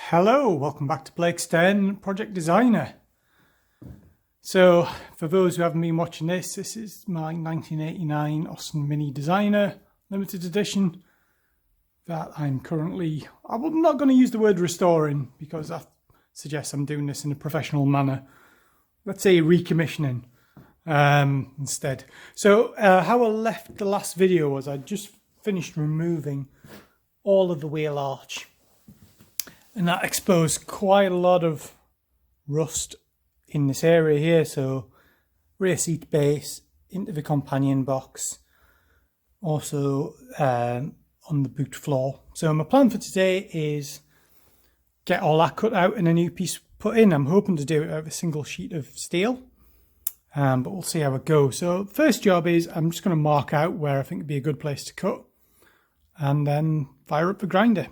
Hello, welcome back to Blake's Den, Project Designer. So, for those who haven't been watching this is my 1989 Austin Mini Designer limited edition that I'm not going to use the word restoring because that suggests I'm doing this in a professional manner. Let's say recommissioning instead. So, how I left the last video was I just finished removing all of the wheel arch. And that exposed quite a lot of rust in this area here. So rear seat base, into the companion box, also on the boot floor. So my plan for today is get all that cut out and a new piece put in. I'm hoping to do it out of a single sheet of steel, but we'll see how it goes. So first job is I'm just going to mark out where I think would be a good place to cut and then fire up the grinder.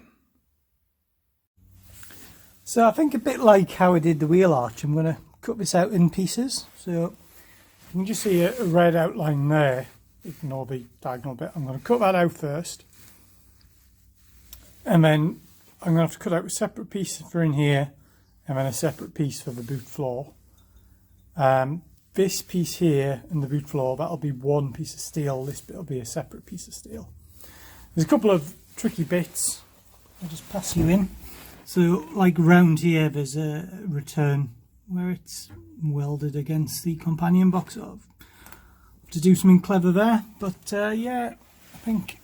So I think a bit like how I did the wheel arch, I'm going to cut this out in pieces. So you can just see a red outline there, ignore the diagonal bit. I'm going to cut that out first. And then I'm going to have to cut out a separate piece for in here and then a separate piece for the boot floor. This piece here and the boot floor, that'll be one piece of steel. This bit will be a separate piece of steel. There's a couple of tricky bits. I'll just pass you in. So, like round here, there's a return where it's welded against the companion box. So I'll have to do something clever there. But yeah, I think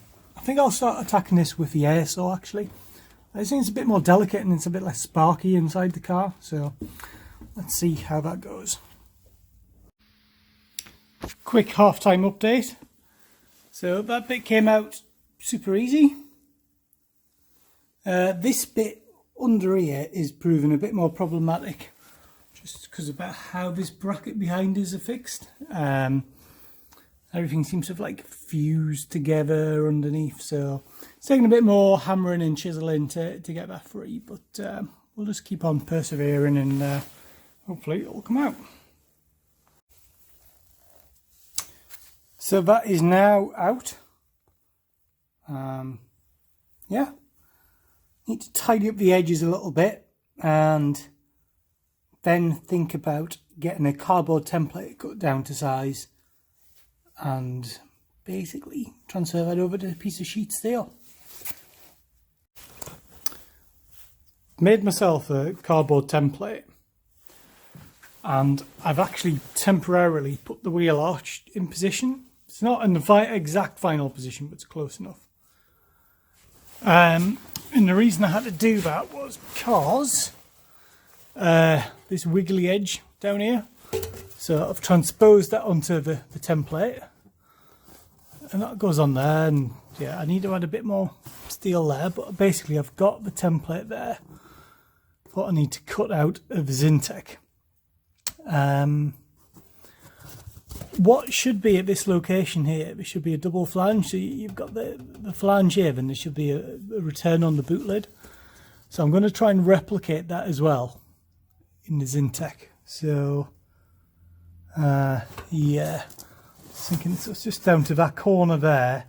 I'll start attacking this with the air saw. Actually, I think it's a bit more delicate and it's a bit less sparky inside the car. So let's see how that goes. Quick half-time update. So that bit came out super easy. This bit under here is proving a bit more problematic just because about how this bracket behind is affixed. Everything seems to have like fused together underneath, so it's taking a bit more hammering and chiseling to get that free, but we'll just keep on persevering and hopefully it'll come out. So that is now out. Yeah. Need to tidy up the edges a little bit and then think about getting a cardboard template cut down to size and basically transfer that over to a piece of sheet steel. Made myself a cardboard template and I've actually temporarily put the wheel arch in position. It's not in the exact final position, but it's close enough. And the reason I had to do that was because this wiggly edge down here. So I've transposed that onto the template. And that goes on there. And yeah, I need to add a bit more steel there. But basically I've got the template there. What I need to cut out of Zintec. What should be at this location here, there should be a double flange. So you've got the flange here, then there should be a return on the boot lid. So I'm going to try and replicate that as well in the Zintec. So yeah, thinking it's just down to that corner there,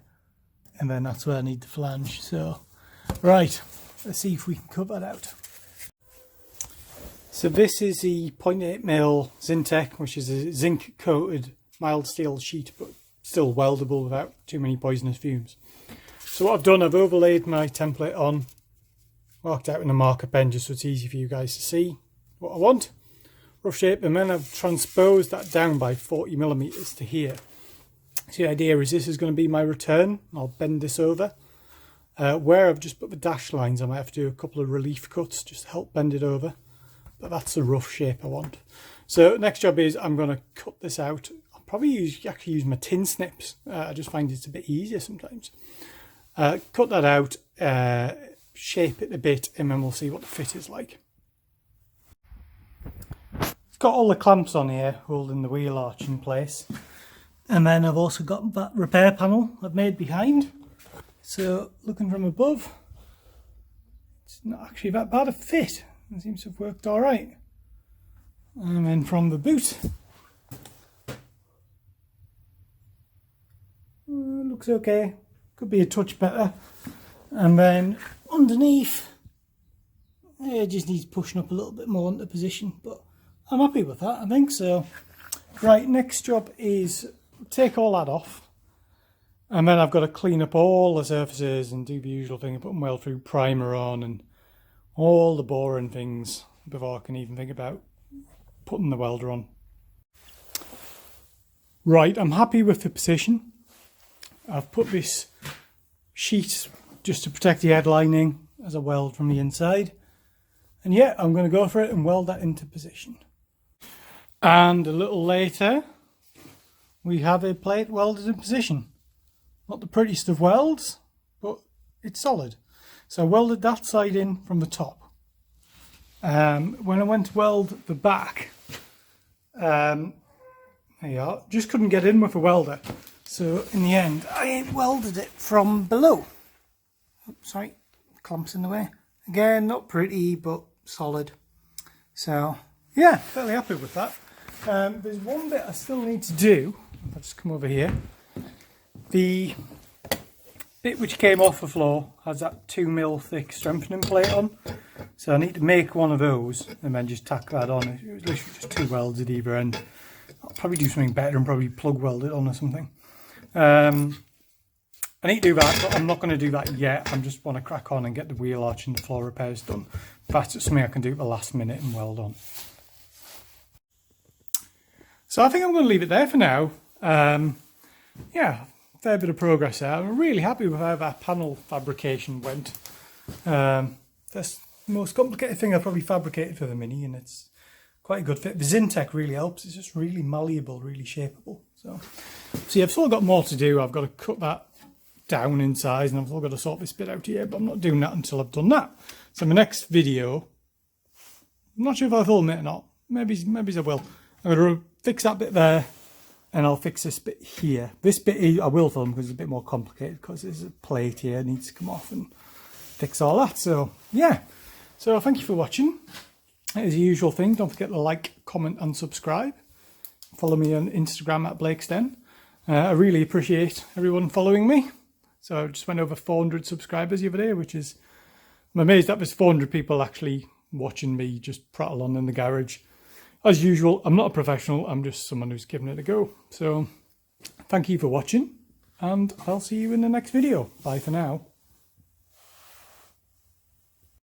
and then that's where I need the flange. So right, let's see if we can cut that out. So this is the 0.8mm Zintec, which is a zinc coated mild steel sheet, but still weldable without too many poisonous fumes. So what I've done, I've overlaid my template on, marked out in a marker pen just so it's easy for you guys to see what I want. Rough shape, and then I've transposed that down by 40mm to here. So the idea is this is going to be my return. I'll bend this over. Where I've just put the dash lines, I might have to do a couple of relief cuts just to help bend it over. But that's the rough shape I want. So next job is I'm going to cut this out. Probably actually use my tin snips. I just find it's a bit easier sometimes. Cut that out, shape it a bit, and then we'll see what the fit is like. It's got all the clamps on here holding the wheel arch in place. And then I've also got that repair panel I've made behind. So looking from above, it's not actually that bad a fit. It seems to have worked all right. And then from the boot, looks okay, could be a touch better. And then underneath, It just needs pushing up a little bit more into position, but I'm happy with that, I think so. Right, next job is take all that off, and then I've got to clean up all the surfaces and do the usual thing of putting weld through primer on and all the boring things before I can even think about putting the welder on. Right, I'm happy with the position. I've put this sheet just to protect the head lining as a weld from the inside. And yeah, I'm going to go for it and weld that into position. And a little later, we have a plate welded in position. Not the prettiest of welds, but it's solid. So I welded that side in from the top. When I went to weld the back, there you are, just couldn't get in with a welder. So in the end, I welded it from below. Oops, sorry, clamps in the way. Again, not pretty, but solid. So yeah, fairly happy with that. There's one bit I still need to do. I'll just come over here. The bit which came off the floor has that 2mm thick strengthening plate on. So I need to make one of those and then just tack that on. It was literally just 2 welds at either end. I'll probably do something better and probably plug weld it on or something. I need to do that, but I'm not going to do that yet. I just want to crack on and get the wheel arch and the floor repairs done. That's just something I can do at the last minute and weld on. So I think I'm going to leave it there for now. Yeah, fair bit of progress there. I'm really happy with how that panel fabrication went. That's the most complicated thing I've probably fabricated for the Mini, and it's quite a good fit. The Zintec really helps. It's just really malleable, really shapeable. So yeah, I've still got more to do. I've got to cut that down in size, and I've still got to sort this bit out here, but I'm not doing that until I've done that. So my next video, I'm not sure if I'll film it or not. Maybe I will. I'm going to fix that bit there, and I'll fix this bit here. This bit I will film because it's a bit more complicated, because there's a plate here that needs to come off and fix all that. So yeah, so thank you for watching. As the usual thing, don't forget to like, comment and subscribe. Follow me on Instagram at BlakeSten. I really appreciate everyone following me. So I just went over 400 subscribers the other day, which is, I'm amazed that there's 400 people actually watching me just prattle on in the garage. As usual, I'm not a professional, I'm just someone who's giving it a go. So thank you for watching, and I'll see you in the next video. Bye for now.